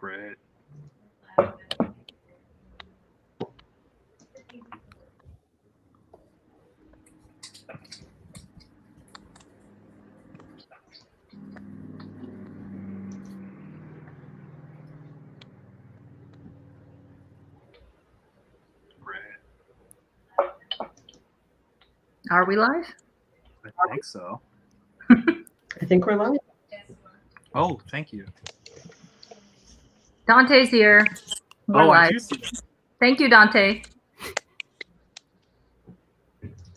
Great. Are we live? I think so. I think we're live. Oh, thank you. Dante's here. We're live. I do see that. Thank you, Dante.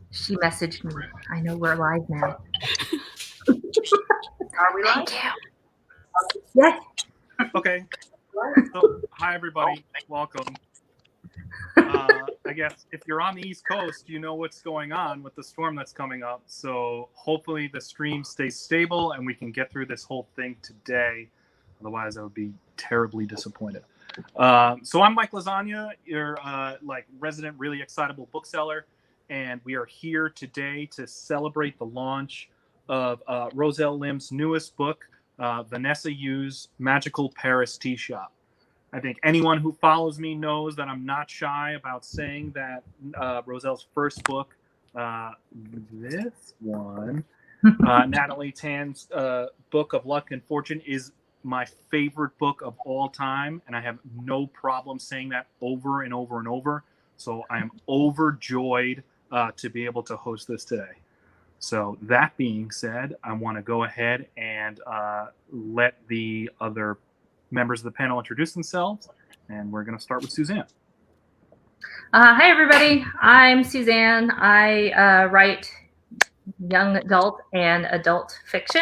She messaged me. I know we're live now. Are we live? Yes. Okay. So, hi, everybody. Welcome. I guess if you're on the East Coast, you know what's going on with the storm that's coming up. So hopefully the stream stays stable and we can get through this whole thing today. Otherwise, I would be terribly disappointed. So I'm Mike Lasagna, your resident, really excitable bookseller. And we are here today to celebrate the launch of Roselle Lim's newest book, Vanessa Yu's Magical Paris Tea Shop. I think anyone who follows me knows that I'm not shy about saying that Roselle's first book, this one, Natalie Tan's Book of Luck and Fortune, is my favorite book of all time, and I have no problem saying that over and over and over. So I am overjoyed to be able to host this today. So that being said, I want to go ahead and let the other members of the panel introduce themselves, and we're going to start with Suzanne. Hi, everybody. I'm Suzanne. I write young adult and adult fiction.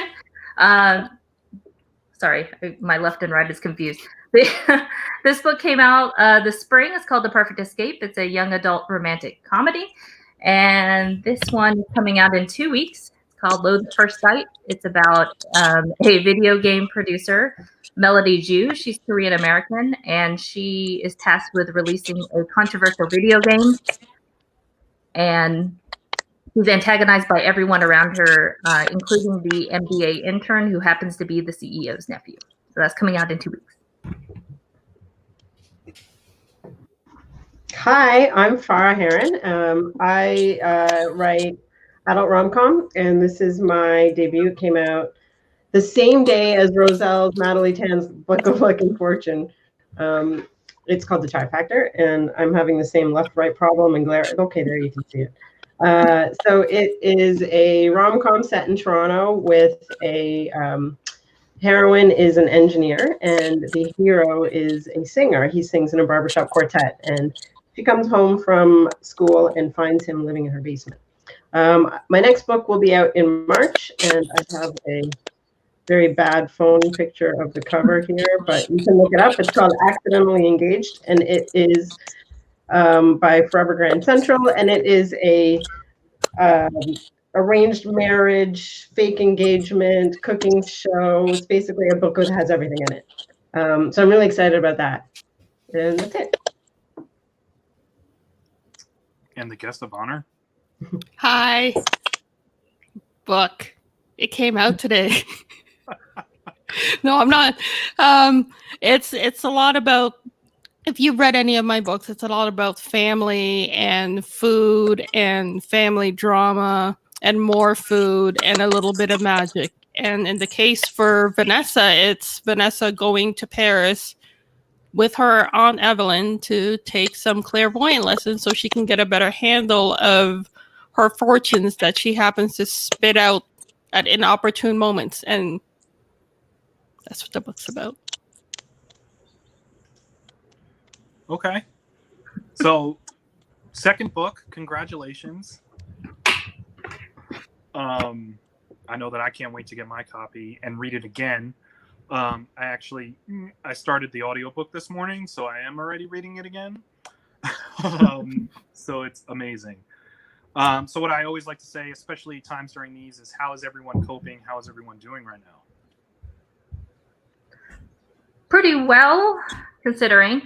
Sorry, my left and right is confused. This book came out this spring. It's called The Perfect Escape. It's a young adult romantic comedy. And this one is coming out in 2 weeks. It's called Loathe at First Sight. It's about a video game producer, Melody Yu. She's Korean American, and she is tasked with releasing a controversial video game. And she's antagonized by everyone around her, including the MBA intern who happens to be the CEO's nephew. So that's coming out in 2 weeks. Hi, I'm Farah Heron. I write adult rom-com, and this is my debut. It came out the same day as Roselle's Natalie Tan's Book of Luck and Fortune. It's called The Trifactor, and I'm having the same left-right problem and glare. Okay, there you can see it. So it is a rom-com set in Toronto with a heroine is an engineer, and the hero is a singer. He sings in a barbershop quartet, and she comes home from school and finds him living in her basement. My next book will be out in March, and I have a very bad phone picture of the cover here, but you can look it up. It's called Accidentally Engaged, and it is by Forever Grand Central, and it is a arranged marriage, fake engagement, cooking show. It's basically a book that has everything in it. So I'm really excited about that. And that's it. And the guest of honor. Hi. Book. It came out today. No, I'm not. It's a lot about, if you've read any of my books, it's a lot about family and food and family drama and more food and a little bit of magic. And in the case for Vanessa, it's Vanessa going to Paris with her Aunt Evelyn to take some clairvoyant lessons so she can get a better handle of her fortunes that she happens to spit out at inopportune moments. And that's what the book's about. Okay. So, second book, congratulations. I know that I can't wait to get my copy and read it again. I started the audiobook this morning, so I am already reading it again. So it's amazing. So what I always like to say, especially times during these, is how is everyone coping? How is everyone doing right now? Pretty well, considering.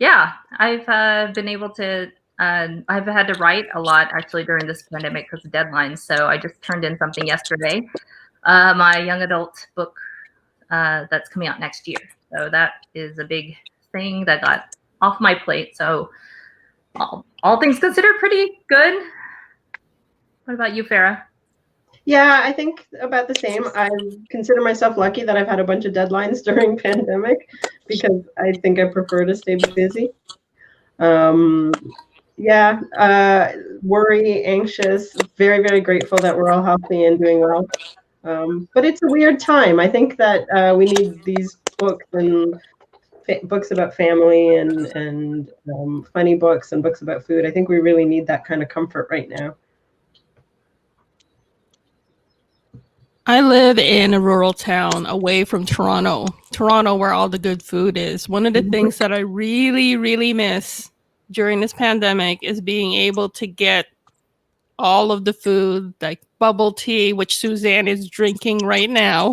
Yeah, I've been able to, I've had to write a lot actually during this pandemic because of deadlines. So I just turned in something yesterday. My young adult book that's coming out next year. So that is a big thing that got off my plate. So all things considered, pretty good. What about you, Farah? Yeah, I think about the same. I consider myself lucky that I've had a bunch of deadlines during pandemic because I think I prefer to stay busy. Worry, anxious, very, very grateful that we're all healthy and doing well. But it's a weird time. I think that we need these books and books about family and funny books and books about food. I think we really need that kind of comfort right now. I live in a rural town away from Toronto, where all the good food is. One of the things that I really, really miss during this pandemic is being able to get all of the food, like bubble tea, which Suzanne is drinking right now.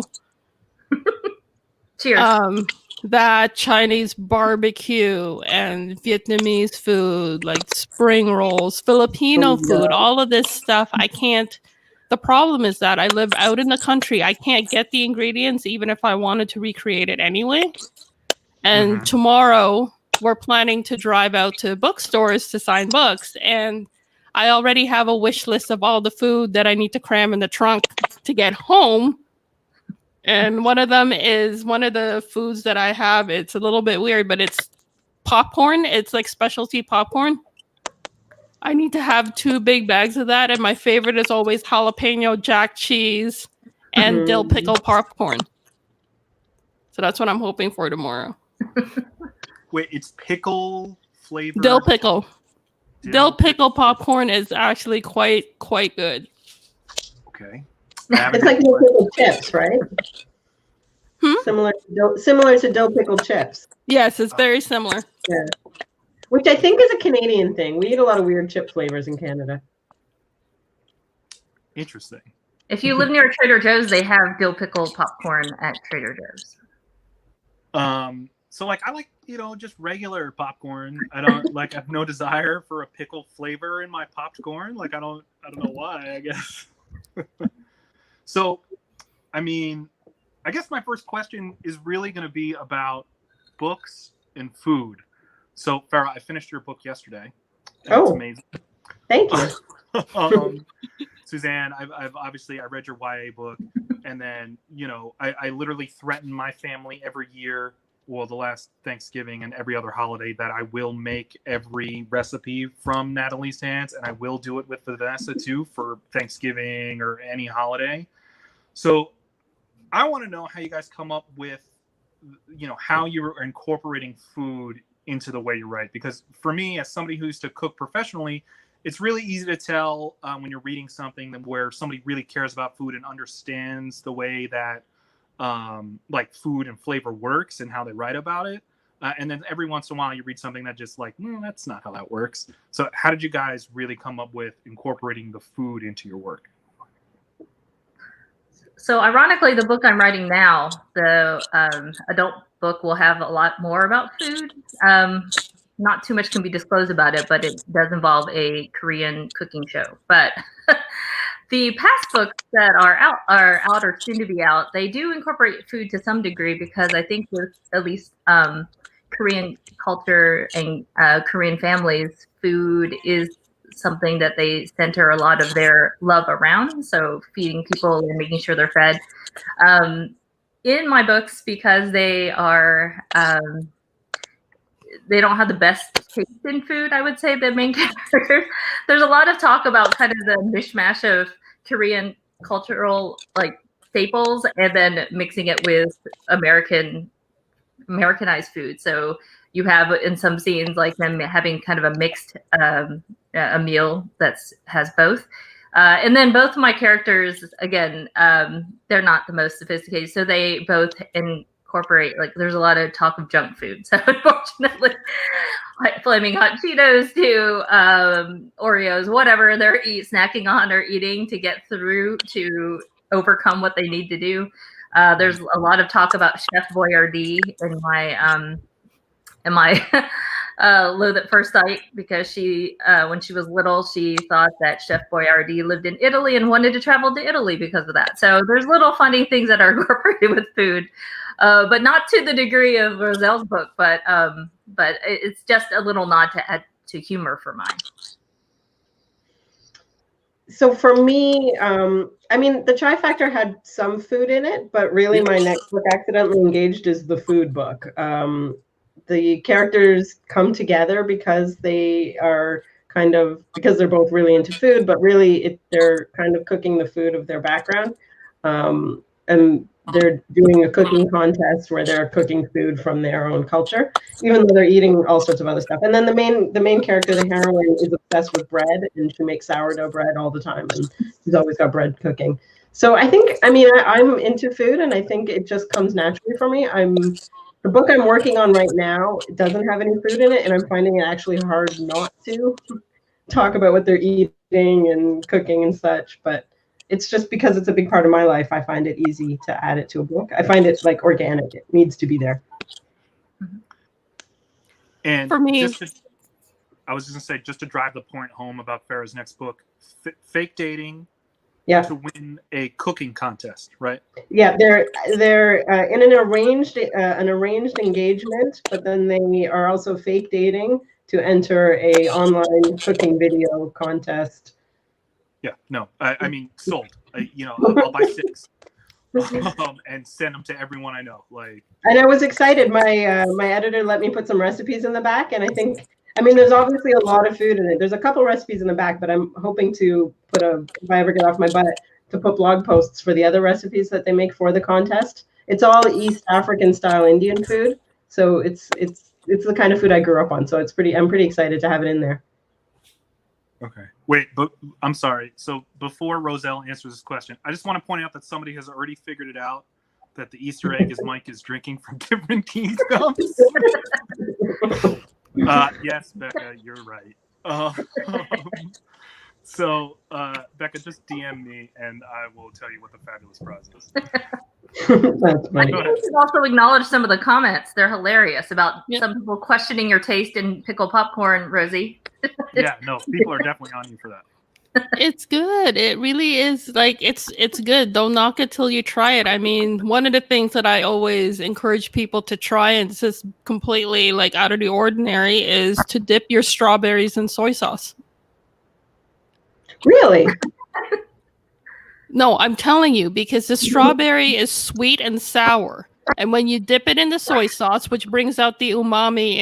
Cheers. That Chinese barbecue and Vietnamese food, like spring rolls, Filipino food, all of this stuff. I can't. The problem is that I live out in the country. I can't get the ingredients, even if I wanted to recreate it anyway. And tomorrow, we're planning to drive out to bookstores to sign books. And I already have a wish list of all the food that I need to cram in the trunk to get home. And one of them is one of the foods that I have. It's a little bit weird, but it's popcorn. It's like specialty popcorn. I need to have 2 big bags of that. And my favorite is always jalapeno jack cheese and dill pickle popcorn. So that's what I'm hoping for tomorrow. Wait, it's pickle flavor? Dill pickle. Dill pickle popcorn is actually quite good. Okay. It's like dill pickle chips, right? Similar to dill pickle chips. Yes, it's very similar. Yeah. Which I think is a Canadian thing. We eat a lot of weird chip flavors in Canada. Interesting. If you live near Trader Joe's, they have dill pickle popcorn at Trader Joe's. So like I like, just regular popcorn. I don't I have no desire for a pickle flavor in my popcorn. Like I don't know why, I guess. So, I mean, I guess my first question is really going to be about books and food. So, Farah, I finished your book yesterday. It's amazing. Thank you. Suzanne, I've obviously I read your YA book, and then I literally threaten my family every year, well, the last Thanksgiving and every other holiday, that I will make every recipe from Natalie's hands, and I will do it with Vanessa too for Thanksgiving or any holiday. So, I want to know how you guys come up with, how you're incorporating food into the way you write, because for me, as somebody who used to cook professionally, it's really easy to tell when you're reading something where somebody really cares about food and understands the way that like food and flavor works and how they write about it, and then every once in a while you read something that just like, that's not how that works. So how did you guys really come up with incorporating the food into your work? So ironically, the book I'm writing now, the adult book, will have a lot more about food. Not too much can be disclosed about it, but it does involve a Korean cooking show. But the past books that are out or soon to be out, they do incorporate food to some degree, because I think with at least Korean culture and Korean families, food is something that they center a lot of their love around. So feeding people and making sure they're fed. In my books, because they are they don't have the best taste in food, I would say, the main characters. There's a lot of talk about kind of the mishmash of Korean cultural staples and then mixing it with Americanized food. So you have in some scenes like them having kind of a mixed a meal that has both. And then both of my characters, again, they're not the most sophisticated. So they both incorporate, there's a lot of talk of junk food. So unfortunately, like Flaming Hot Cheetos to Oreos, whatever they're snacking on or eating to get through to overcome what they need to do. There's a lot of talk about Chef Boyardee in my Loathe at First Sight, because she, when she was little, she thought that Chef Boyardee lived in Italy and wanted to travel to Italy because of that. So there's little funny things that are incorporated with food. but not to the degree of Roselle's book. But it's just a little nod to add to humor for mine. So for me, I mean, the Chai Factor had some food in it, but really my next book, Accidentally Engaged, is the food book. The characters come together because they are because they're both really into food, but really they're kind of cooking the food of their background. And they're doing a cooking contest where they're cooking food from their own culture, even though they're eating all sorts of other stuff. And then the main character, the heroine, is obsessed with bread, and she makes sourdough bread all the time, and she's always got bread cooking. So I think, I mean, I'm into food, and I think it just comes naturally for me. The book I'm working on right now doesn't have any food in it, and I'm finding it actually hard not to talk about what they're eating and cooking and such, but it's just because it's a big part of my life. I find it easy to add it to a book. I find it like organic. It needs to be there. And for me, I was just gonna say, just to drive the point home about Farah's next book, fake dating to win a cooking contest, right? Yeah, they're in an arranged engagement, but then they are also fake dating to enter a online cooking video contest. Yeah, no, I mean, sold. I'll buy 6 and send them to everyone I know. And I was excited. My editor let me put some recipes in the back, and I mean, there's obviously a lot of food in it. There's a couple recipes in the back, but I'm hoping to if I ever get off my butt, to put blog posts for the other recipes that they make for the contest. It's all East African style Indian food, so it's the kind of food I grew up on. So I'm pretty excited to have it in there. Okay. Wait, but I'm sorry. So before Roselle answers this question, I just want to point out that somebody has already figured it out, that the Easter egg is Mike is drinking from different tea cups. Yes, Becca, you're right. So, Becca, just DM me and I will tell you what the fabulous prize is. That's funny. I think we should also acknowledge some of the comments. They're hilarious about some people questioning your taste in pickled popcorn, Rosie. Yeah, no, people are definitely on you for that. It's good. It really is. It's good. Don't knock it till you try it. I mean, one of the things that I always encourage people to try, and this is completely out of the ordinary, is to dip your strawberries in soy sauce. Really? No, I'm telling you, because the strawberry is sweet and sour. And when you dip it in the soy sauce, which brings out the umami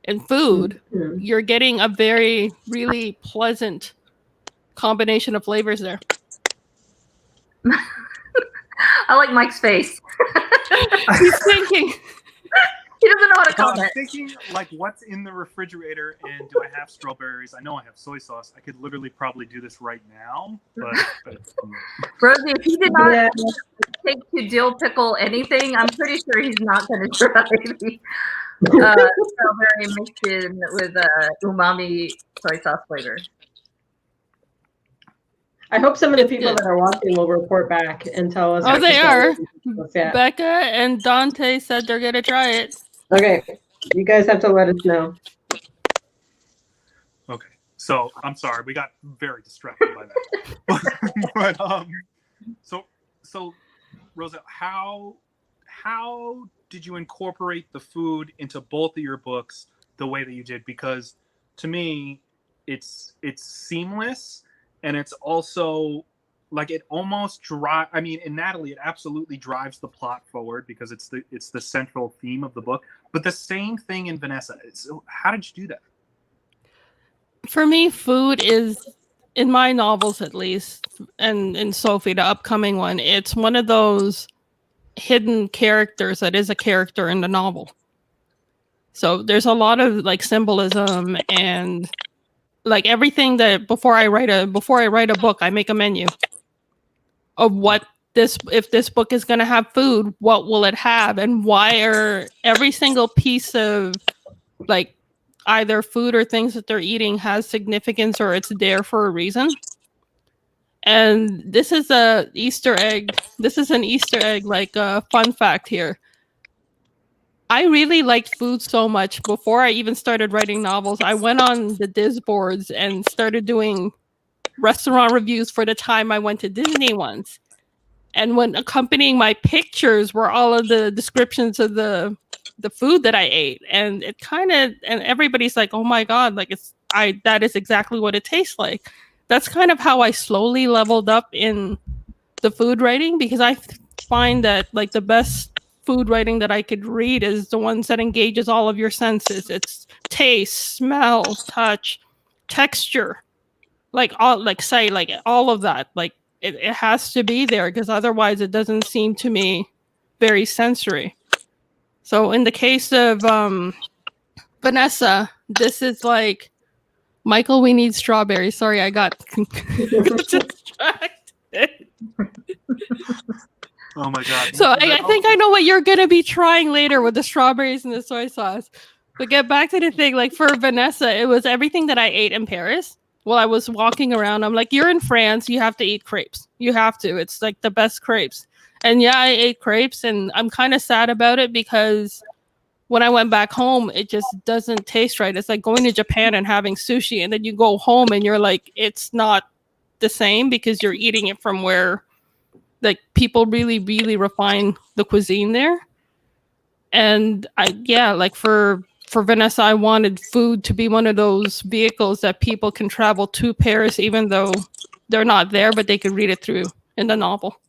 in food, you're getting a very, really pleasant combination of flavors there. I like Mike's face. He's thinking. He doesn't know how to comment. I'm thinking, what's in the refrigerator, and do I have strawberries? I know I have soy sauce. I could literally probably do this right now, but Rosie, if he did not take to dill pickle anything, I'm pretty sure he's not going to try the strawberry mixed in with umami soy sauce flavor. I hope some of the people that are watching will report back and tell us. Oh, they are. Yeah. Becca and Dante said they're going to try it. Okay. You guys have to let us know. Okay. So, I'm sorry. We got very distracted by that. but, so, Rosa, how did you incorporate the food into both of your books the way that you did? Because to me, it's seamless. And it's also it almost in Natalie, it absolutely drives the plot forward because it's the central theme of the book. But the same thing in Vanessa. So how did you do that? For me, food is, in my novels at least, and in Sophie, the upcoming one, it's one of those hidden characters that is a character in the novel. So there's a lot of symbolism and everything that before I write a book, I make a menu of if this book is going to have food, what will it have, and why are every single piece of either food or things that they're eating has significance or it's there for a reason. And this is an Easter egg. This is an Easter egg, fun fact here. I really liked food so much before I even started writing novels. I went on the Diz boards and started doing restaurant reviews for the time I went to Disney once. And when accompanying my pictures were all of the descriptions of the food that I ate. And it kind of, and everybody's like, oh my God, like that is exactly what it tastes like. That's kind of how I slowly leveled up in the food writing, because I find that like the best food writing that I could read is the ones that engages all of your senses. It's taste, smell, touch, texture, like all of that. Like it has to be there, because otherwise it doesn't seem to me very sensory. So in the case of Vanessa, this is like, Michael, we need strawberries. Sorry, I got distracted. Oh my God. So I think I know what you're going to be trying later with the strawberries and the soy sauce. But get back to the thing, like for Vanessa, it was everything that I ate in Paris. While I was walking around, I'm like, you're in France, you have to eat crepes. You have to. It's like the best crepes. And yeah, I ate crepes, and I'm kind of sad about it, because when I went back home, it just doesn't taste right. It's like going to Japan and having sushi, and then you go home and you're like, it's not the same, because you're eating it from where like people really, really refine the cuisine there. And like for Vanessa, I wanted food to be one of those vehicles that people can travel to Paris, even though they're not there, but they could read it through in the novel.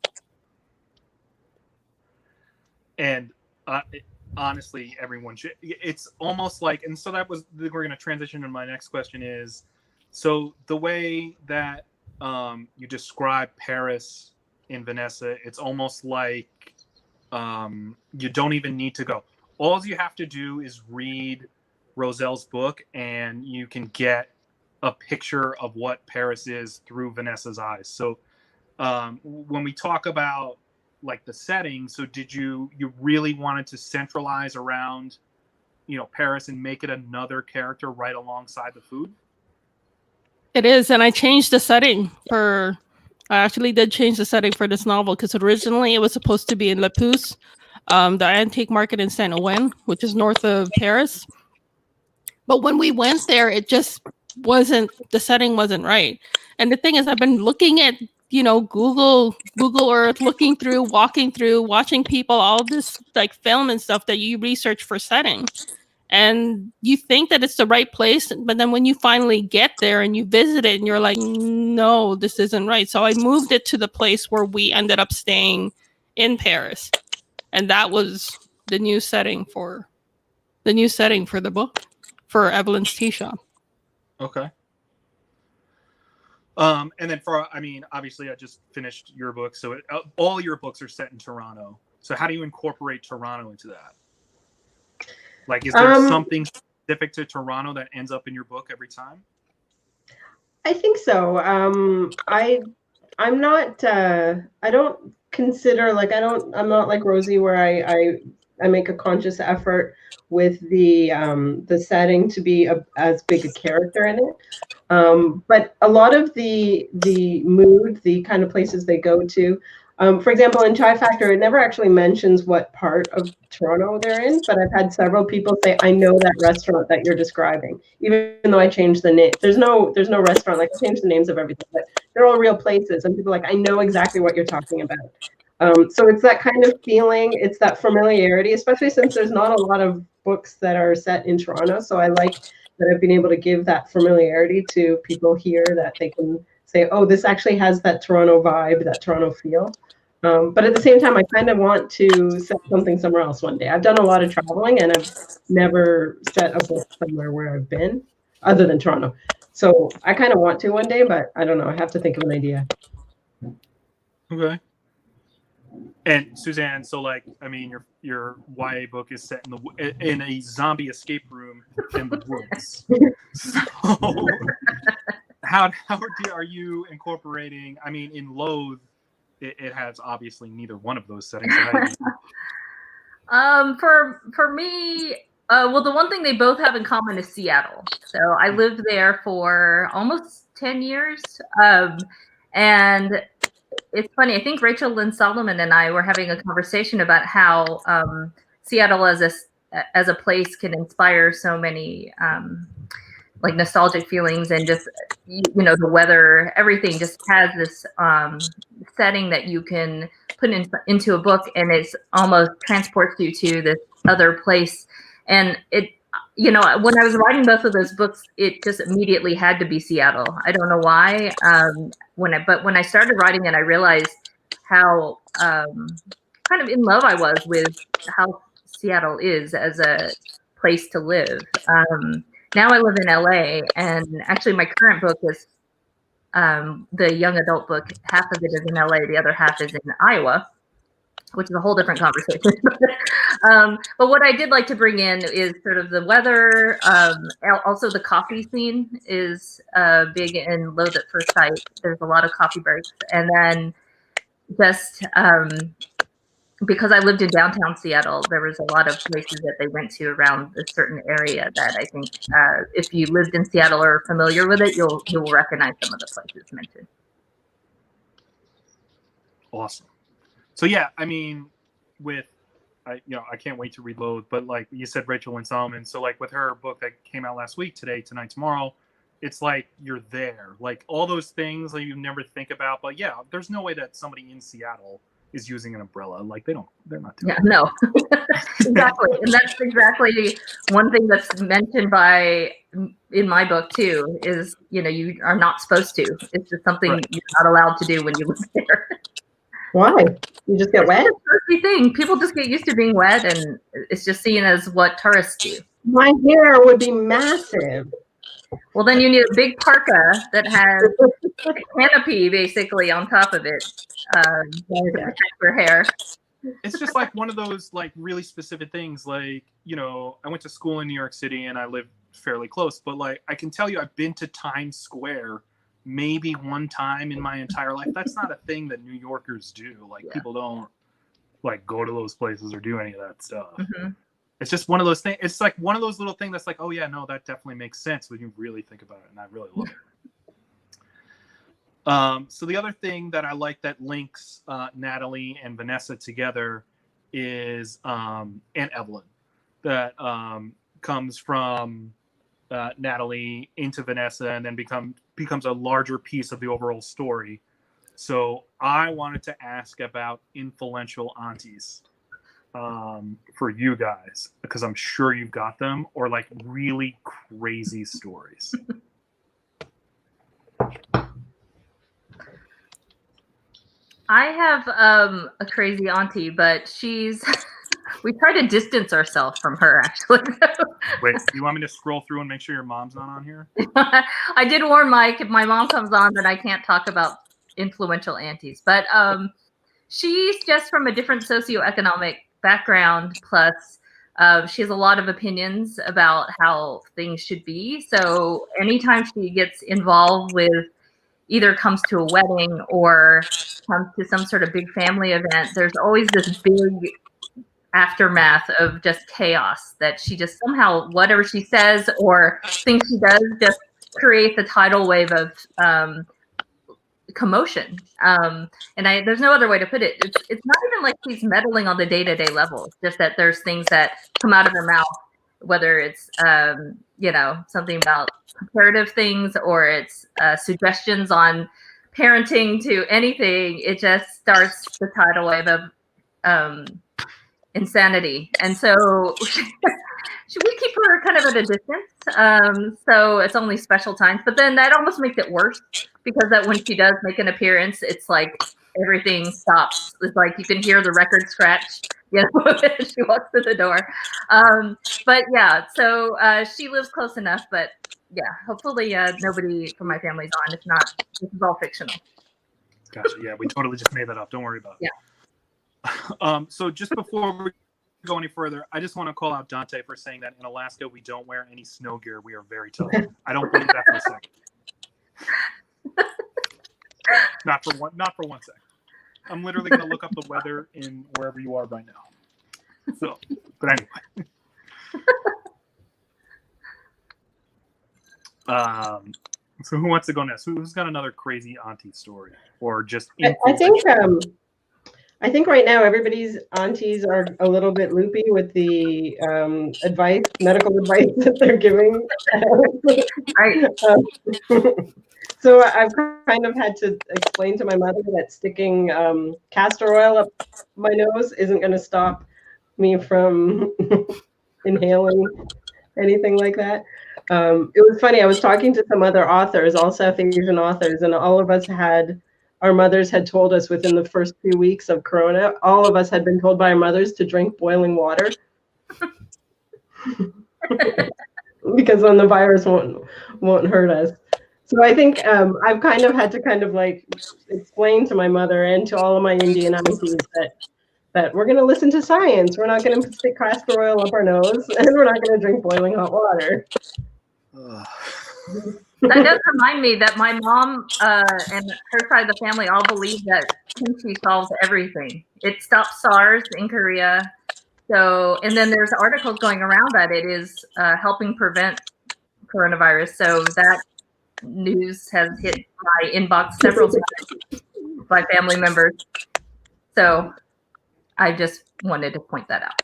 And honestly, everyone should. It's almost like, and so that was, we're going to transition to my next question is, so the way that you describe Paris in Vanessa, it's almost like you don't even need to go. All you have to do is read Roselle's book, and you can get a picture of what Paris is through Vanessa's eyes. So when we talk about like the setting, so did you really wanted to centralize around, Paris and make it another character right alongside the food? It is, and I changed the setting I actually did change the setting for this novel, because originally it was supposed to be in Le Pouce, the antique market in Saint Ouen, which is north of Paris. But when we went there, it just wasn't, the setting wasn't right. And the thing is, I've been looking at, Google Earth, walking through, watching people, all this like film and stuff that you research for setting. And you think that it's the right place, but then when you finally get there and you visit it, and you're like, no, this isn't right. So I moved it to the place where we ended up staying in Paris. And that was the new setting for the book, for Evelyn's Tea Shop. Okay. And then obviously I just finished your book, so all your books are set in Toronto. So how do you incorporate Toronto into that? Like, is there something specific to Toronto that ends up in your book every time? I think so. I'm not. I don't consider, like, I'm not like Rosie, where I make a conscious effort with the setting to be as big a character in it. But a lot of the mood, the kind of places they go to. For example, in Chai Factor, it never actually mentions what part of Toronto they're in, but I've had several people say, I know that restaurant that you're describing, even though I changed the name. There's no restaurant, like, I changed the names of everything, but they're all real places, and people are like, I know exactly what you're talking about. So it's that kind of feeling, it's that familiarity, especially since there's not a lot of books that are set in Toronto. So I like that I've been able to give that familiarity to people here, that they can say, oh, this actually has that Toronto vibe, that Toronto feel. But at the same time, I kind of want to set something somewhere else one day. I've done a lot of traveling, and I've never set a book somewhere where I've been, other than Toronto. So I kind of want to one day, but I don't know. I have to think of an idea. Okay. And Suzanne, so like, your YA book is set in a zombie escape room in the woods. So how are you incorporating? In Loathe, it has obviously neither one of those settings. For me, well, the one thing they both have in common is Seattle. So I lived there for almost 10 years. And it's funny, I think Rachel Lynn Solomon and I were having a conversation about how Seattle as a place can inspire so many like nostalgic feelings, and just the weather, everything just has this setting that you can put into a book, and it's almost transports you to this other place. And it, when I was writing both of those books, it just immediately had to be Seattle. I don't know why. But when I started writing it, I realized how kind of in love I was with how Seattle is as a place to live. Now I live in LA, and actually my current book is the young adult book. Half of it is in LA, the other half is in Iowa, which is a whole different conversation. But what I did like to bring in is sort of the weather. Also, the coffee scene is big in Loathe at First Sight. There's a lot of coffee breaks. And then just because I lived in downtown Seattle, there was a lot of places that they went to around a certain area that I think if you lived in Seattle or are familiar with it, you'll recognize some of the places mentioned. Awesome. So yeah, I mean, I can't wait to reload, but like you said, Rachel Lynn Solomon. So like with her book that came out last week, Today, Tonight, Tomorrow, it's like you're there, like all those things that you never think about. But yeah, there's no way that somebody in Seattle is using an umbrella. Like they're not doing it. No, exactly. And that's exactly one thing that's mentioned in my book too, is, you are not supposed to. It's just something you're not allowed to do when you live there. Why? You just get wet? It's a thirsty thing. People just get used to being wet, and it's just seen as what tourists do. My hair would be massive. Well, then you need a big parka that has a canopy basically on top of it to protect your hair. It's just like one of those like really specific things. Like, I went to school in New York City and I live fairly close, but like I can tell you I've been to Times Square maybe one time in my entire life. That's not a thing that New Yorkers do. Like people don't like go to those places or do any of that stuff. Mm-hmm. It's just one of those things. It's like one of those little things that's like, oh yeah, no, that definitely makes sense when you really think about it. And I really love it. So the other thing that I like that links Natalie and Vanessa together is Aunt Evelyn, that comes from Natalie into Vanessa and then becomes a larger piece of the overall story. So I wanted to ask about influential aunties for you guys, because I'm sure you've got them, or like really crazy stories. I have a crazy auntie, but we try to distance ourselves from her, actually. Wait, you want me to scroll through and make sure your mom's not on here? I did warn Mike, if my mom comes on, that I can't talk about influential aunties. But she's just from a different socioeconomic background, plus she has a lot of opinions about how things should be. So anytime she gets involved with, either comes to a wedding or comes to some sort of big family event, there's always this big aftermath of just chaos that she just somehow, whatever she says or things she does, just creates a tidal wave of commotion. And there's no other way to put it. It's not even like she's meddling on the day-to-day level. It's just that there's things that come out of her mouth, whether it's something about comparative things or it's suggestions on parenting to anything. It just starts the tidal wave of insanity. And so we keep her kind of at a distance. So it's only special times, but then that almost makes it worse, because that when she does make an appearance, it's like everything stops. It's like you can hear the record scratch, as she walks through the door. But yeah, so she lives close enough, but yeah, hopefully nobody from my family's on. If not, this is all fictional. Gotcha. Yeah, we totally just made that up. Don't worry about it. Yeah. So just before we go any further, I just want to call out Dante for saying that in Alaska we don't wear any snow gear. We are very tough. I don't believe that for a second. Not for one second. I'm literally going to look up the weather in wherever you are right now. So, but anyway. So who wants to go next? Who's got another crazy auntie story, or just? I think right now everybody's aunties are a little bit loopy with the medical advice that they're giving. Right. So I've kind of had to explain to my mother that sticking castor oil up my nose isn't going to stop me from inhaling anything like that. It was funny. I was talking to some other authors, all South Asian authors, and all of us our mothers had told us within the first few weeks of Corona, all of us had been told by our mothers to drink boiling water because then the virus won't hurt us. So I think I've kind of had to explain to my mother and to all of my Indian aunties that we're going to listen to science. We're not going to stick castor oil up our nose, and we're not going to drink boiling hot water. That does remind me that my mom and her side of the family all believe that kimchi solves everything. It stops SARS in Korea. So, and then there's articles going around that it is helping prevent coronavirus. So that news has hit my inbox several times by family members. So I just wanted to point that out.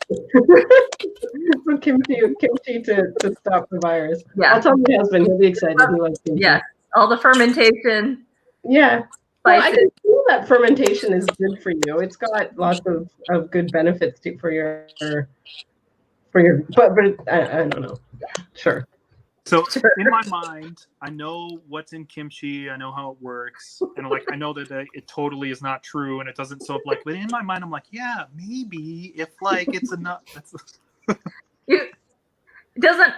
So kimchi to stop the virus. Yeah. I'll tell my husband, he'll be excited. He likes kimchi. Yeah, all the fermentation. Yeah. Well, I Spices. can feel that fermentation is good for you. It's got lots of good benefits for your but I don't know. Sure. So in my mind, I know what's in kimchi. I know how it works, and I know that it totally is not true, and it doesn't. So but in my mind, I'm like, yeah, maybe if it's enough. It doesn't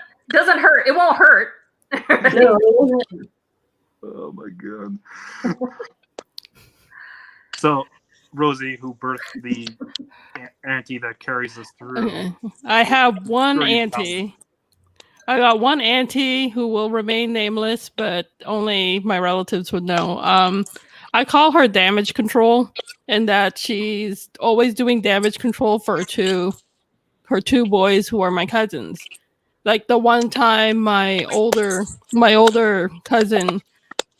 hurt. It won't hurt. No. Oh my god. So, Rosie, who birthed the auntie that carries us through. Okay. I have one auntie. I got one auntie who will remain nameless, but only my relatives would know. I call her damage control, in that she's always doing damage control for her two boys who are my cousins. Like the one time my older cousin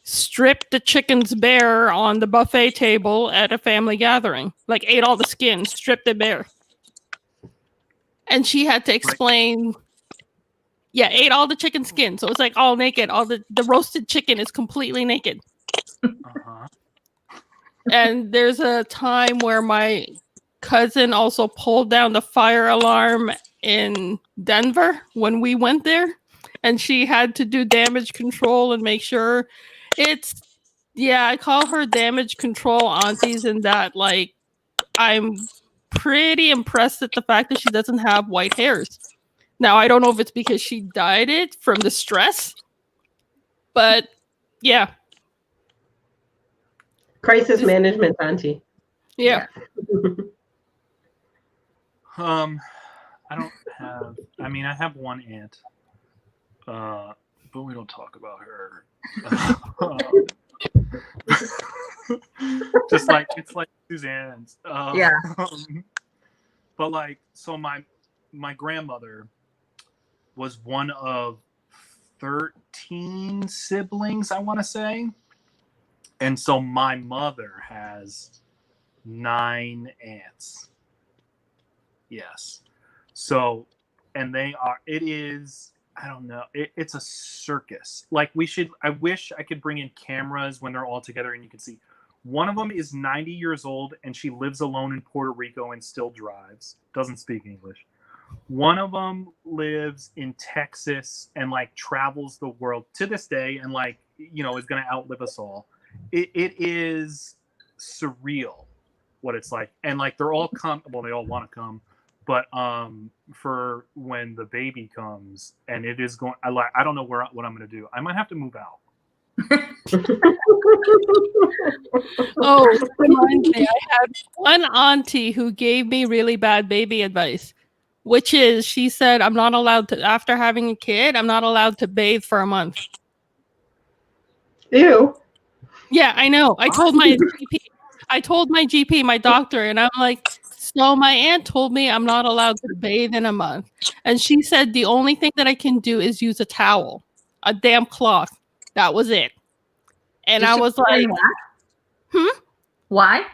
stripped the chickens bare on the buffet table at a family gathering. Ate all the skin, stripped it bare. And she had to explain, ate all the chicken skin. So it's all naked. All the roasted chicken is completely naked. Uh-huh. And there's a time where my cousin also pulled down the fire alarm in Denver when we went there. And she had to do damage control and make sure I call her damage control aunties, in that I'm pretty impressed at the fact that she doesn't have white hairs. Now, I don't know if it's because she dyed it from the stress, but yeah. Crisis management auntie. Yeah. I have one aunt, but we don't talk about her. It's like Suzanne's. Yeah. But so my grandmother was one of 13 siblings, I want to say. And so my mother has 9 aunts. Yes. So, and I don't know. It's a circus. I wish I could bring in cameras when they're all together and you can see. One of them is 90 years old and she lives alone in Puerto Rico and still drives. Doesn't speak English. One of them lives in Texas and travels the world to this day and is going to outlive us all. It is surreal what it's like. And they're all they all want to come. But for when the baby comes and it is going, I don't know what I'm going to do. I might have to move out. Oh, reminds me, I had one auntie who gave me really bad baby advice, which is she said, I'm not allowed to, after having a kid, I'm not allowed to bathe for a month. Ew. Yeah, I know. I told my GP, my doctor, and I'm like, so my aunt told me I'm not allowed to bathe in a month. And she said the only thing that I can do is use a towel, a damp cloth. That was it. And I was like, why?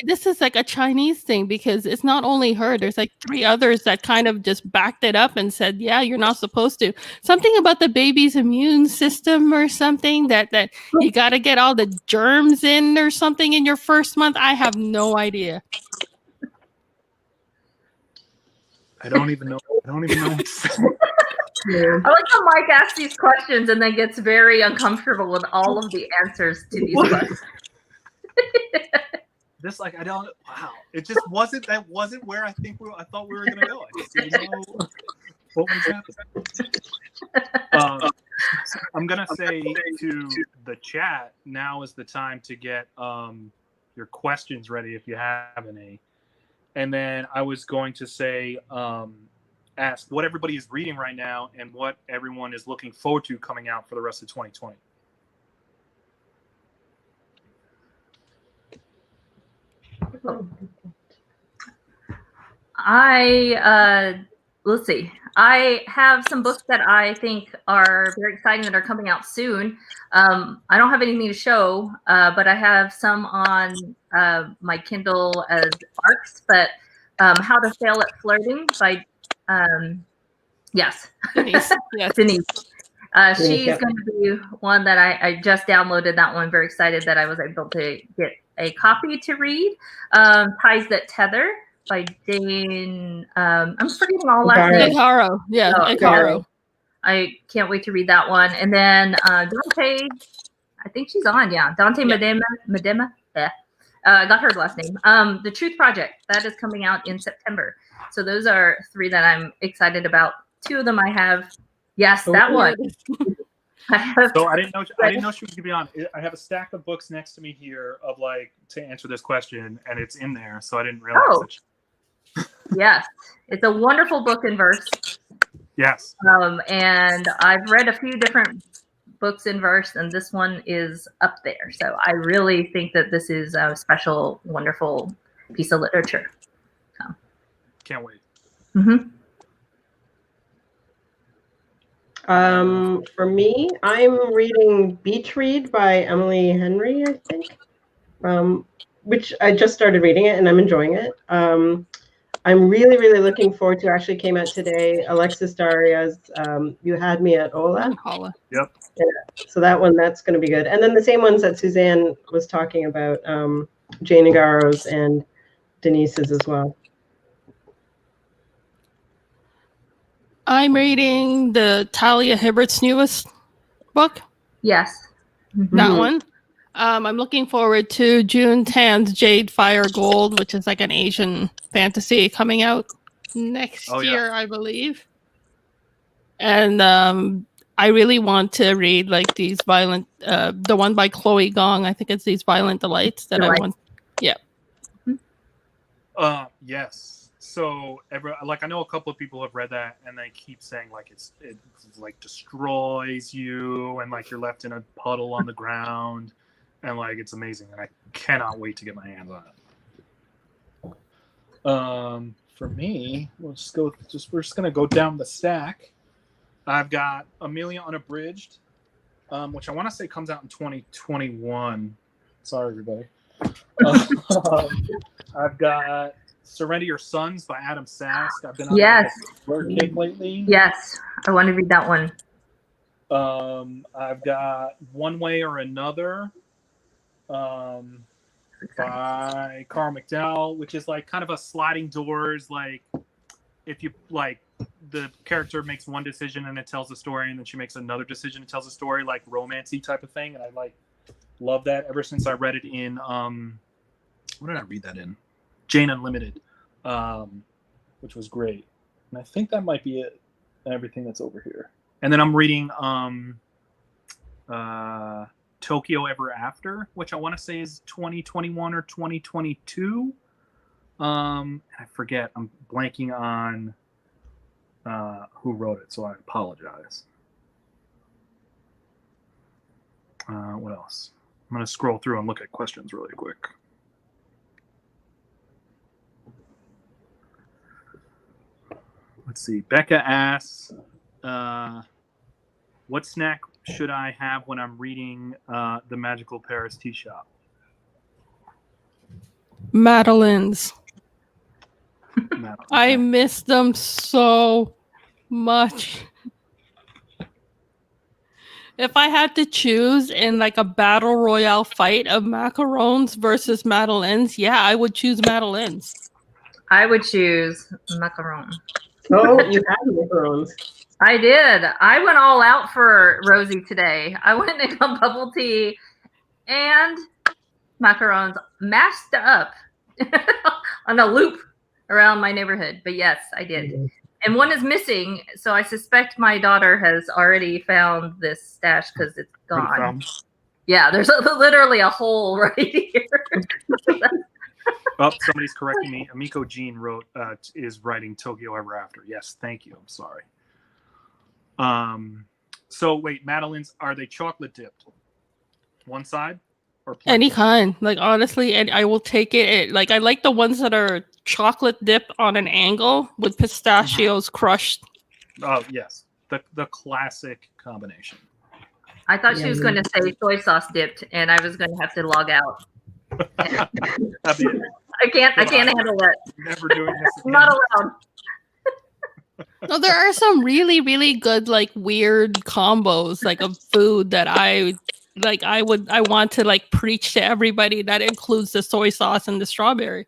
this is like a Chinese thing because it's not only her. There's like 3 others that kind of just backed it up and said, "Yeah, you're not supposed to." Something about the baby's immune system or something that you got to get all the germs in or something in your first month. I have no idea. I don't even know. I don't even know. What to say. I like how Mike asks these questions and then gets very uncomfortable with all of the answers to these questions. Just like I don't. Wow, it just wasn't. That wasn't where I thought we were gonna go. I just didn't know what was happening. I'm gonna say to the chat, now is the time to get your questions ready if you have any. And then I was going to say, ask what everybody is reading right now and what everyone is looking forward to coming out for the rest of 2020. Let's see. I have some books that I think are very exciting that are coming out soon. I don't have anything to show, but I have some on my Kindle as ARCs. But How to Fail at Flirting by Denise. Yes. Denise. She's going to be one that I just downloaded that one. Very excited that I was able to get a copy to read. Ties That Tether by Jane. I'm forgetting all last names. Ikaro. Yeah, Ikaro. I can't wait to read that one. And then Dante, I think she's on. Yeah, Dante Medema. Yeah. I got her last name. The Truth Project, that is coming out in September. So those are 3 that I'm excited about. 2 of them I have. Yes, that one. So I didn't know she was gonna be on. I have a stack of books next to me here of like to answer this question, and it's in there. So I didn't realize. Yes, it's a wonderful book in verse. Yes. And I've read a few different books in verse, and this one is up there. So I really think that this is a special, wonderful piece of literature. So. Can't wait. Mm-hmm. For me, I'm reading Beach Read by Emily Henry, I think, which I just started reading it and I'm enjoying it. I'm really, really looking forward to, actually came out today, Alexis Daria's You Had Me at Ola. Yep. Yeah, so that's going to be good. And then the same ones that Suzanne was talking about, Jane Igaro's and Denise's as well. I'm reading the Talia Hibbert's newest book. Yes. Mm-hmm. That one. I'm looking forward to June 10th, Jade Fire Gold, which is like an Asian fantasy coming out next year, I believe. And I really want to read like these violent, the one by Chloe Gong. I think it's These Violent Delights that I want. Yeah. Yes. So, I know a couple of people have read that, and they keep saying like it like destroys you, and like you're left in a puddle on the ground, and like it's amazing, and I cannot wait to get my hands on it. For me, we're just gonna go down the stack. I've got Amelia Unabridged, which I want to say comes out in 2021. Sorry, everybody. I've got Surrender Your Sons by Adam Sask. I've been on a flirt kick lately. Yes, I want to read that one. I've got One Way or Another by Carl McDowell, which is like kind of a sliding doors, like if you like the character makes one decision and it tells a story, and then she makes another decision and tells a story, like romancy type of thing. And I like love that ever since I read it in what did I read that in? Jane Unlimited, which was great. And I think that might be it. Everything that's over here. And then I'm reading Tokyo Ever After, which I want to say is 2021 or 2022. I forget. I'm blanking on who wrote it, so I apologize. What else? I'm going to scroll through and look at questions really quick. Let's see. Becca asks, what snack should I have when I'm reading The Magical Paris Tea Shop? Madeleines. No. I miss them so much. If I had to choose in like a battle royale fight of macarons versus Madeleines, yeah, I would choose Madeleines. I would choose macaron. Oh, you have macarons. I did. I went all out for Rosie today. I went and got bubble tea and macarons mashed up on a loop around my neighborhood. But yes, I did. And one is missing, so I suspect my daughter has already found this stash because it's gone. Yeah, there's literally a hole right here. Oh, somebody's correcting me. Amiko Jean is writing Tokyo Ever After. Yes, thank you. I'm sorry. So wait, Madeleines, are they chocolate dipped? One side or plain? Any kind. Like honestly, and I will take it. Like I like the ones that are chocolate dipped on an angle with pistachios crushed. Oh yes, the classic combination. I thought she was going to say soy sauce dipped, and I was going to have to log out. That'd be it. I can't handle that. Never doing this I'm again. not allowed. No, there are some really, really good, like weird combos, like of food that I want to like preach to everybody. That includes the soy sauce and the strawberry.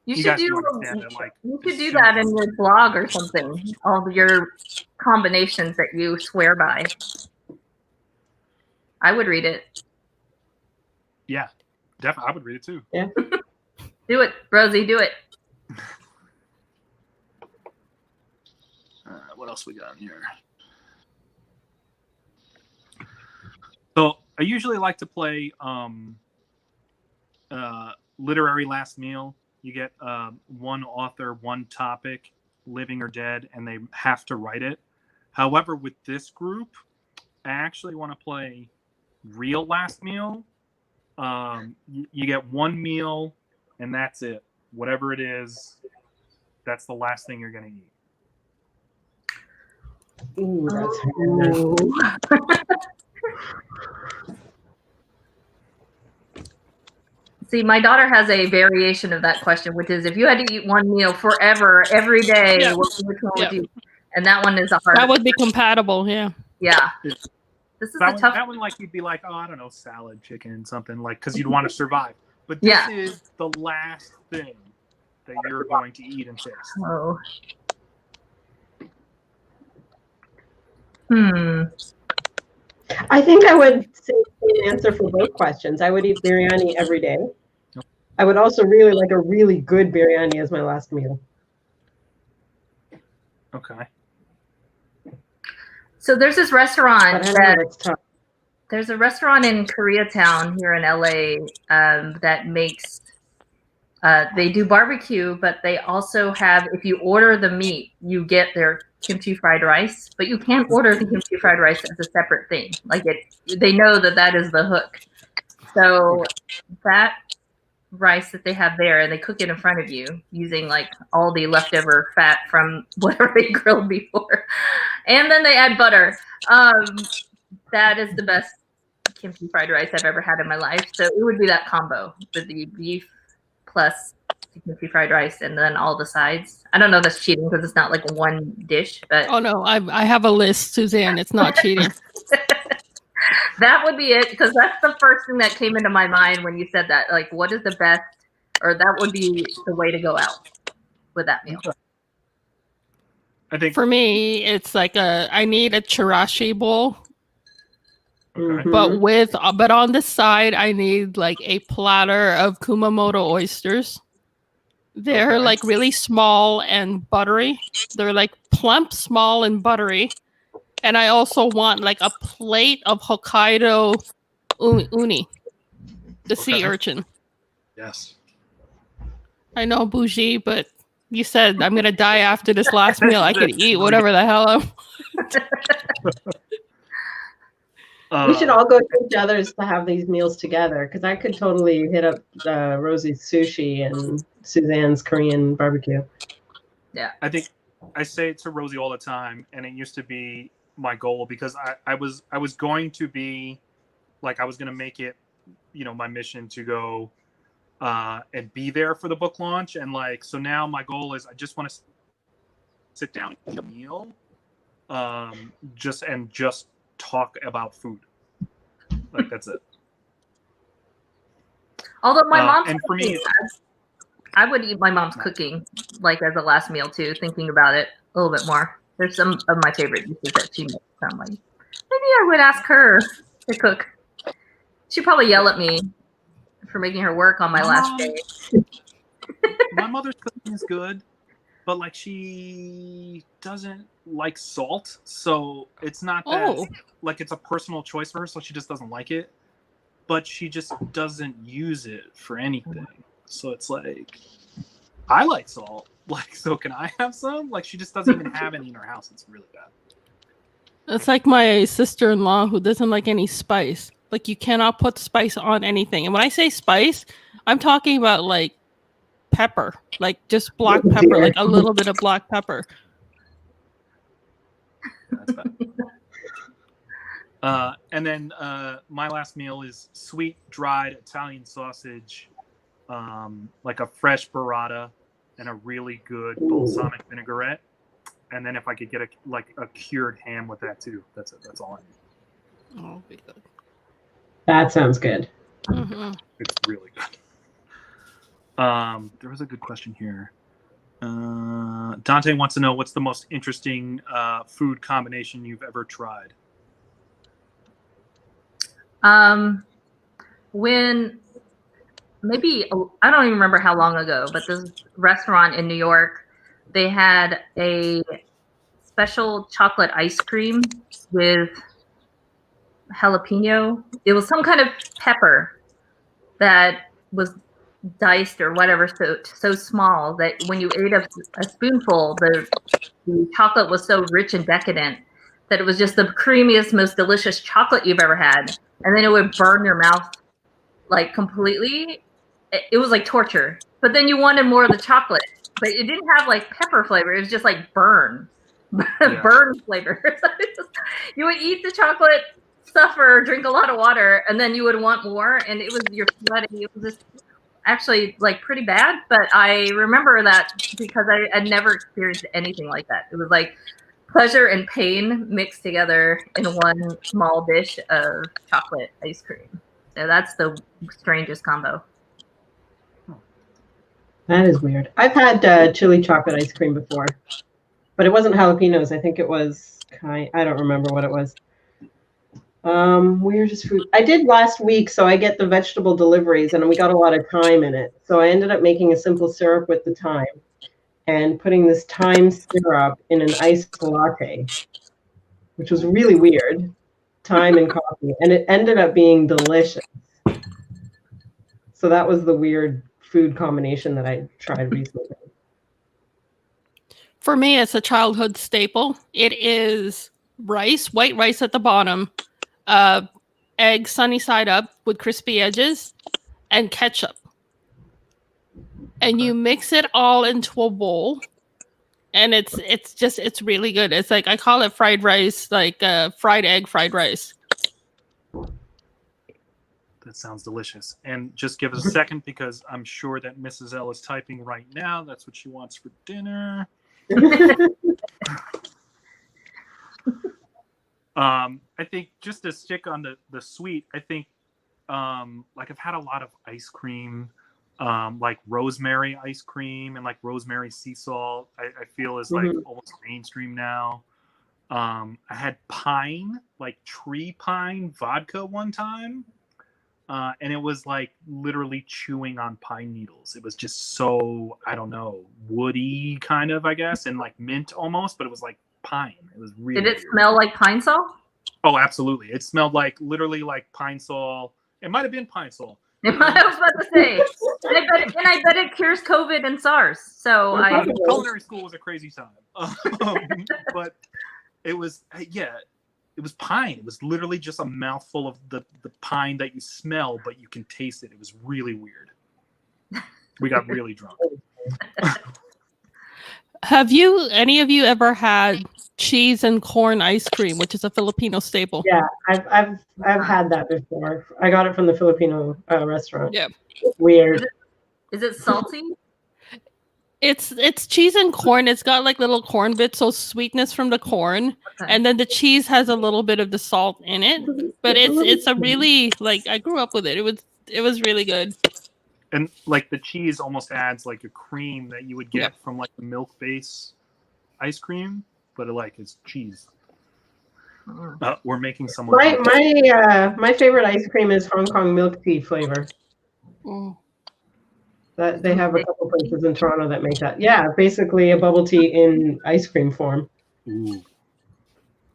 You should guys do. do understand that, like, You should do that in your blog or something. All of your combinations that you swear by. I would read it. Yeah, definitely. I would read it too. Yeah. Do it, Rosie. Do it. What else we got in here? So I usually like to play literary last meal. You get one author, one topic, living or dead, and they have to write it. However, with this group, I actually want to play real last meal. You get one meal, and that's it. Whatever it is, that's the last thing you're going to eat. Ooh, that's hard. See, my daughter has a variation of that question, which is if you had to eat one meal forever, every day, Yeah. which one would you? And that one is a hard. That would be compatible, yeah. Yeah. This is a tough. That one, like, you'd be like, oh, I don't know, salad, chicken, something, like, because you'd want to survive. But this is the last thing that you're going to eat and taste. Oh. I think I would say an answer for both questions. I would eat biryani every day. I would also really like a really good biryani as my last meal. Okay. So there's this restaurant But I don't know, that's tough. there's a restaurant in Koreatown here in LA that makes they do barbecue, but they also have, if you order the meat, you get their kimchi fried rice, but you can't order the kimchi fried rice as a separate thing. Like they know that is the hook. So that rice that they have there, and they cook it in front of you using like all the leftover fat from whatever they grilled before, and then they add butter. That is the best kimchi fried rice I've ever had in my life. So it would be that combo with the beef plus kimchi fried rice and then all the sides. I don't know if that's cheating because it's not like one dish, but Oh no, I have a list, Suzanne. It's not cheating. that would be it, because that's the first thing that came into my mind when you said that. Like, what is the best, or that would be the way to go out with that meal. I think For me, it's like I need a chirashi bowl, Mhm. but on the side I need like a platter of Kumamoto oysters. They're Okay. like really small and buttery. They're like plump, small, and buttery. And I also want like a plate of Hokkaido uni, the sea Okay. urchin. yes. I know, bougie, but you said I'm gonna die after this last meal. I could eat whatever the hell I We should all go to each other's to have these meals together, because I could totally hit up Rosie's sushi and Suzanne's Korean barbecue. I think I say it to Rosie all the time, and it used to be my goal, because I was going to be like, I was going to make it, my mission to go and be there for the book launch. And like, so now my goal is I just want to sit down and eat a meal, just talk about food. Like, that's it. Although my mom's and for me, I would eat my mom's cooking like as a last meal too, thinking about it a little bit more. There's some of my favorite dishes that she makes. So I'm like, maybe I would ask her to cook. She'd probably yell at me for making her work on my last day. My mother's cooking is good, but like she doesn't like salt, so it's not that like it's a personal choice for her, so she just doesn't like it. But she just doesn't use it for anything. So it's like, I like salt. Like, so can I have some? Like, she just doesn't even have any in her house. It's really bad. It's like my sister-in-law who doesn't like any spice. Like, you cannot put spice on anything. And when I say spice, I'm talking about like pepper, like just black pepper, like a little bit of black pepper. That's bad. And then my last meal is sweet dried Italian sausage, like a fresh burrata and a really good balsamic vinaigrette. And then if I could get a cured ham with that too, that's it. That's all I need. Oh, be good. That sounds good. Mm-hmm. It's really good. There was a good question here. Dante wants to know what's the most interesting food combination you've ever tried. When maybe I don't even remember how long ago, but this restaurant in New York, they had a special chocolate ice cream with jalapeno. It was some kind of pepper that was diced or whatever, so small that when you ate a spoonful, the chocolate was so rich and decadent that it was just the creamiest, most delicious chocolate you've ever had. And then it would burn your mouth like completely. It was like torture. But then you wanted more of the chocolate. But it didn't have like pepper flavor. It was just like burn flavor. You would eat the chocolate, suffer, drink a lot of water, and then you would want more. And it was you're sweating. It was just actually like pretty bad. But I remember that because I had never experienced anything like that. It was like pleasure and pain mixed together in one small dish of chocolate ice cream. So that's the strangest combo. That is weird. I've had chili chocolate ice cream before, but it wasn't jalapenos. I think it was I don't remember what it was. Weirdest food. I did last week, so I get the vegetable deliveries, and we got a lot of thyme in it. So I ended up making a simple syrup with the thyme and putting this thyme syrup in an iced latte, which was really weird. Thyme and coffee, and it ended up being delicious. So that was the weird food combination that I tried recently. For me, it's a childhood staple. It is rice, white rice at the bottom, egg sunny side up with crispy edges, and ketchup. And you mix it all into a bowl, and it's really good. It's like, I call it fried rice, like fried egg, fried rice. That sounds delicious. And just give us a second because I'm sure that Mrs. L is typing right now. That's what she wants for dinner. I think just to stick on the sweet, I think like I've had a lot of ice cream, like rosemary ice cream and like rosemary sea salt. I feel is like almost mainstream now. I had pine, like tree pine vodka one time. And it was like literally chewing on pine needles. It was just so, I don't know, woody kind of, I guess, and like mint almost, but it was like pine. It was really Did it smell like pine sol? Oh, absolutely. It smelled like literally like pine sol. It might have been pine sol. I was about to say. And I bet it cures COVID and SARS. So culinary school was a crazy time. But it was, yeah. It was pine. It was literally just a mouthful of the pine that you smell, but you can taste it. It was really weird. We got really drunk. Have any of you ever had cheese and corn ice cream, which is a Filipino staple? Yeah, I've had that before. I got it from the Filipino restaurant. Yeah. Weird. Is it salty? It's cheese and corn. It's got like little corn bits, so sweetness from the corn, Okay. and then the cheese has a little bit of the salt in it. But it's a really like I grew up with it. It was really good. And like the cheese almost adds like a cream that you would get Yep. from like the milk base ice cream, but it's cheese. We're making someone. My favorite ice cream is Hong Kong milk tea flavor. Mm. That they have a couple places in Toronto that make that. Yeah, basically a bubble tea in ice cream form. Ooh.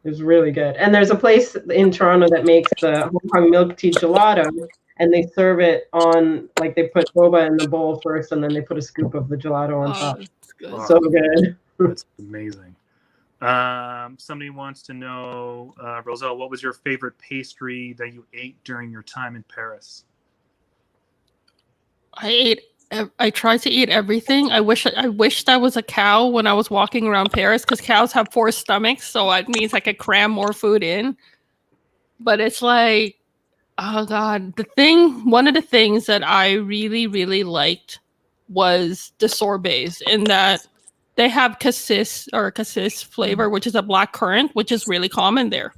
It's really good. And there's a place in Toronto that makes the Hong Kong milk tea gelato, and they serve it on like they put boba in the bowl first, and then they put a scoop of the gelato on top. It's good. Wow. So good. That's amazing. Somebody wants to know, Roselle, what was your favorite pastry that you ate during your time in Paris? I tried to eat everything. I wished I was a cow when I was walking around Paris, because cows have 4 stomachs, so it means I could cram more food in. But it's like, oh god, one of the things that I really, really liked was the sorbets, in that they have cassis flavor, which is a black currant, which is really common there.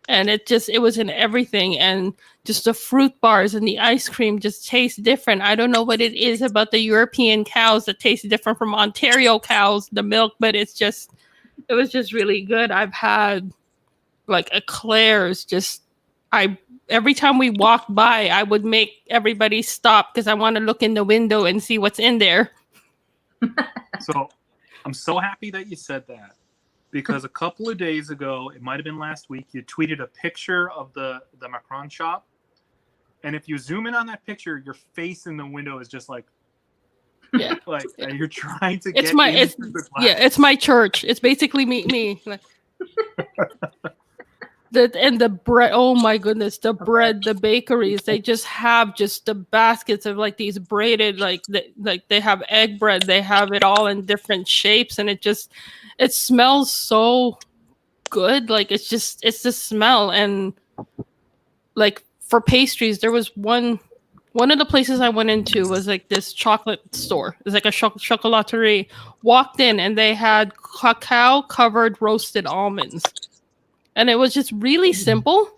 And it was in everything, and just the fruit bars and the ice cream just taste different. I don't know what it is about the European cows that taste different from Ontario cows, the milk, but it was just really good. I've had like eclairs, every time we walked by, I would make everybody stop because I want to look in the window and see what's in there. So I'm so happy that you said that, because a couple of days ago, it might have been last week, you tweeted a picture of the Macron shop. And if you zoom in on that picture, your face in the window is just like, yeah, like you're trying to it's get my into the glass. Yeah, it's my church. It's basically me. Like, the bread, oh my goodness, the bread, the bakeries, they just have just the baskets of like these braided, like they have egg bread, they have it all in different shapes, and it smells so good. Like it's the smell. And like for pastries, there was one of the places I went into was like this chocolate store. It's like a chocolaterie. Walked in and they had cacao covered roasted almonds. And it was just really simple.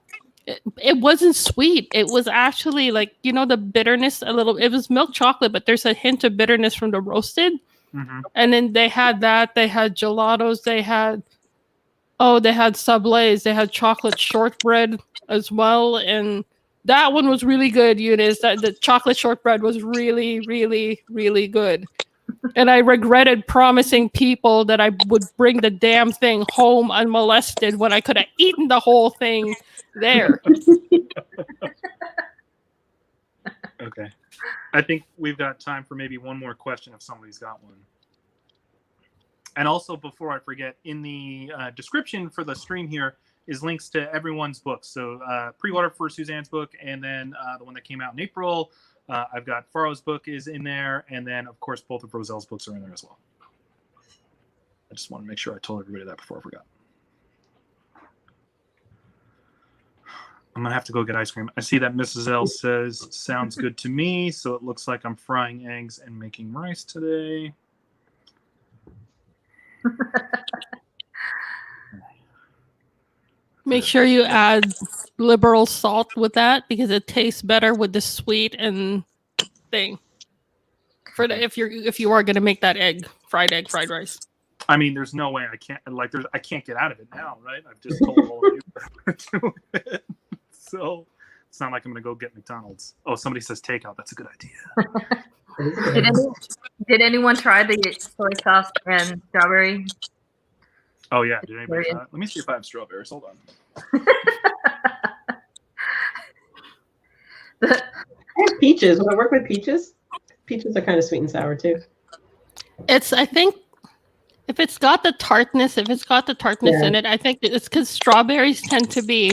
It wasn't sweet. It was actually like, the bitterness a little. It was milk chocolate, but there's a hint of bitterness from the roasted. Mm-hmm. And then they had that. They had gelatos. They had sablés. They had chocolate shortbread as well. And that one was really good, Eunice. The chocolate shortbread was really, really, really good. And I regretted promising people that I would bring the damn thing home unmolested when I could have eaten the whole thing there. Okay. I think we've got time for maybe one more question if somebody's got one. And also, before I forget, in the description for the stream here is links to everyone's books. So pre-order for Suzanne's book, and then the one that came out in April. I've got Farah's book is in there, and then, of course, both of Roselle's books are in there as well. I just want to make sure I told everybody that before I forgot. I'm going to have to go get ice cream. I see that Mrs. L says, sounds good to me, so it looks like I'm frying eggs and making rice today. Make sure you add liberal salt with that, because it tastes better with the sweet and thing. If you are gonna make that fried rice. I mean, there's no way I can't get out of it now, right? I've just told all of you to do it. So it's not like I'm gonna go get McDonald's. Oh, somebody says takeout. That's a good idea. Did anyone try the soy sauce and strawberry? Oh yeah, did anybody try it? Let me see if I have strawberries. Hold on. I have peaches. Will I work with peaches? Peaches are kind of sweet and sour too. I think if it's got the tartness in it, I think it's because strawberries tend to be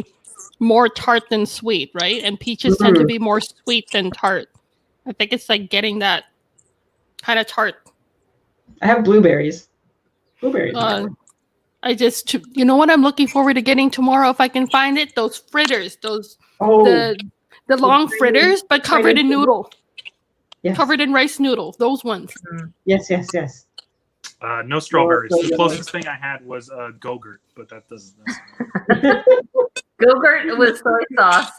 more tart than sweet, right? And peaches tend to be more sweet than tart. I think it's like getting that kind of tart. I have blueberries. I just, what I'm looking forward to getting tomorrow if I can find it? Those fritters, the long fritters, but covered in noodle. Yes. Covered in rice noodles. Those ones. Yes, yes, yes. No strawberries. Oh, The so closest thing I had was Go-Gurt, but that doesn't. Go-Gurt with soy sauce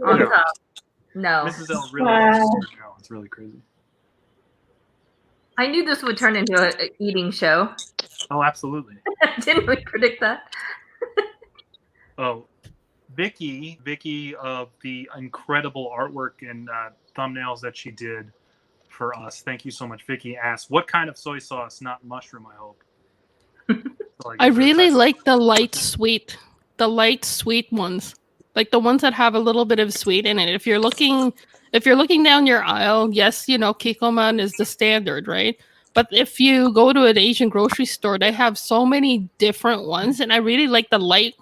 on Yeah. top. No. Mrs. L really loves Suzanne now. It's really crazy. I knew this would turn into an eating show. Oh, absolutely. Didn't we predict that? Oh, Vicky of the incredible artwork and thumbnails that she did for us. Thank you so much. Vicky asked, "What kind of soy sauce? Not mushroom, I hope." So I really like the light sweet ones, like the ones that have a little bit of sweet in it. If you're looking down your aisle, yes, Kikkoman is the standard, right? But if you go to an Asian grocery store, they have so many different ones, and I really like the light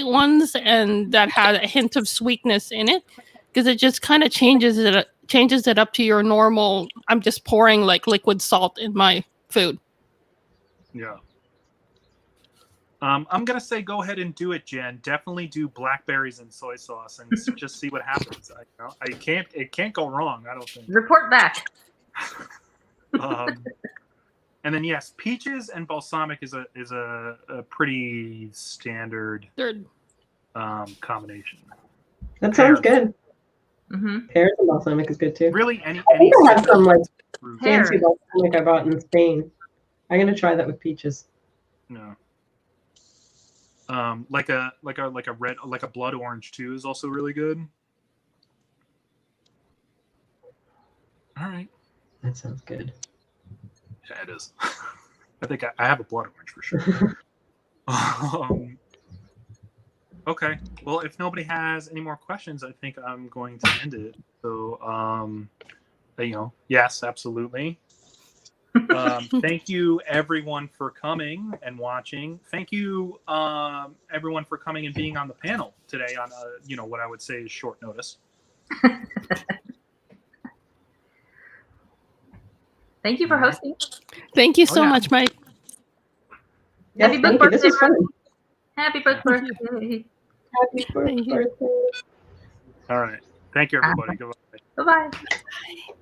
ones, and that had a hint of sweetness in it, because it just kind of changes it up to your normal. I'm just pouring like liquid salt in my food. Yeah. I'm gonna say go ahead and do it, Jen. Definitely do blackberries and soy sauce, and just see what happens. It can't go wrong. I don't think. Report back. And then yes, peaches and balsamic is a pretty standard Third. combination. That sounds good. Mm-hmm. Pears and balsamic is good too. Really, any I think I have some like fruit. fancy balsamic I bought in Spain. I'm gonna try that with peaches. No. Like a red, like a blood orange too is also really good. All right. That sounds good. Yeah, it is. I think I have a blood orange for sure. Okay. Well, if nobody has any more questions, I think I'm going to end it. So, yes, absolutely. Thank you, everyone, for coming and watching. Thank you, everyone, for coming and being on the panel today on, what I would say is short notice. Thank you for hosting. Thank you so much, Mike. Yes, Happy thank book you. This was fun. Happy book birthday. Happy birthday. All right. Thank you, everybody. Goodbye. Bye-bye.